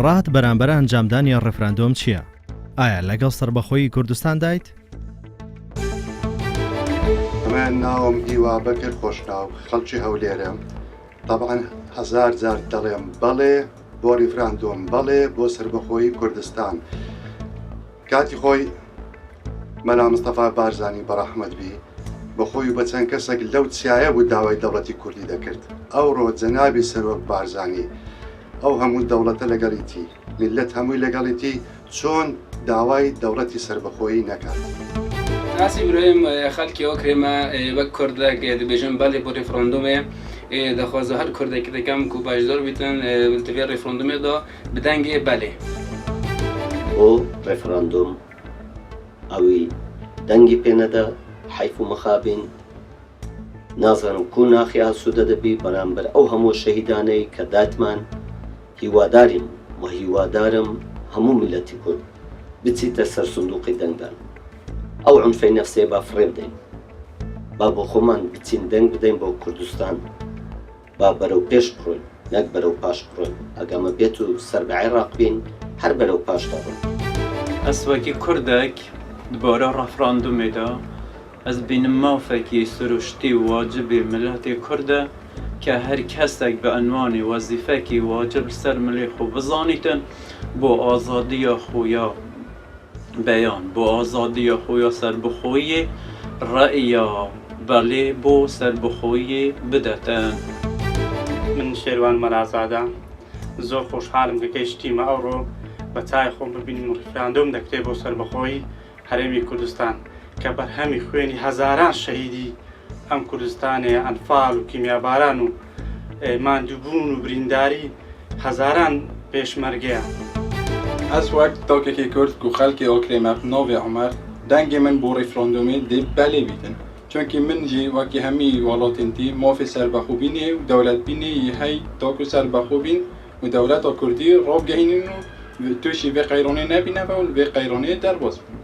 ڕات بەرامبەر ئەنجامدانی ڕێفراندۆم چییە؟ ئایا لەگەڵ سەربەخۆیی کوردستان دایت؟ من ناوم هیوا بەکر خۆشناو خەڵکی هەولێرم. طبعاً هەزار جار دەڵێم بەڵێ بۆ ڕێفراندۆم، بەڵێ بۆ سەربەخۆیی کوردستان. کاتی خۆی مەلا مستەفا بارزانی بەڕەحمەت بی بەخۆی بە چەند کەسێک لەو چیایە بوو داوای دەوڵەتی کوردی دەکرد. ئەوڕۆ جەنابی سەرۆک بارزانی ئەو هەموو دەوڵەتە لەگەڵیتی، میلەت هەمووی لەگەڵیتی، چۆن داوای دەوڵەتی سەربەخۆیی نەکات. ناسی برایم خەڵکی ئەو کرێمە وەک کوردێک دەبێژن بەڵێ بۆ ڕێفراندۆمێ دەخوازە هەر کوردێکی دەکەم و باشدار بیتن تەوێ ڕێفراندۆمێدا بدەنگێ بەلێ. بۆ ڕێفراندۆم ئەوی دەنگی پێنەدا حیف و مەخابین نازانم کو ناخی ئاسوودە دەبی بەرامبەر ئەو هەموو شەهیدانەی کە داتمان هیواداریم و هیوادارم هەموو میلەتی کورد بچیتە سەر سندوقی دەنگدان. ئەو عنفەی نەفسێ با فڕێ بدەین، با بۆ خۆمان بچین دەنگ بدەین بۆ کوردستان، با بەرەو پێش بڕۆین نەک بەرەو پاش بڕۆین. ئەگەمە بێت و سەر بە عێراق بین هەر بەرەو پاش دەڕۆین. ئەس وەکی کوردێک دبارە ڕەفراندۆمێدا ئەس بینم مافێکی سروشتی و واجبی ملەتی کوردە کە هەر کەسێک بە ئەنوانی وەزیفەکی واجب سەر ملێ خۆ بزانیتن بۆ ئازادیە خۆیە بەیان، بۆ ئازادیە خۆیە سەربەخۆیی ڕەئیە بەلێ بۆ سەربەخۆیی بدەتەن. من شێروان مەرازادە زۆر خۆشحالم کە گەیشتیمە ئەوڕۆ بە چای خۆم ببینیم ڕێفراندۆم دەکرێت بۆ سەربەخۆیی هەرێمی کوردستان کە بەرهەمی خوێنی هەزاران شەهیدی ئەم کوردستانەیە، ئەنفال و کیمیاباران و ماندووبوون و برینداری هەزاران پێشمەرگەیە. ئەس وەک تاکێکی کورد و خەڵکی ئەو کرێمە ناوێ عومەر دەنگی من بۆ ڕێفراندۆمێ دێ بەلێ بیتن، چونکی من جی وەکی هەمی وڵاتێنتی مافی سەربەخۆبینێ و دەوڵەتبینێ هەی تاکو سەربەخۆبین و دەوڵەتە کوردی ڕابگەهێنین و تووشی vê qeyronê nebîne ve û vê qeyronê derbas bin.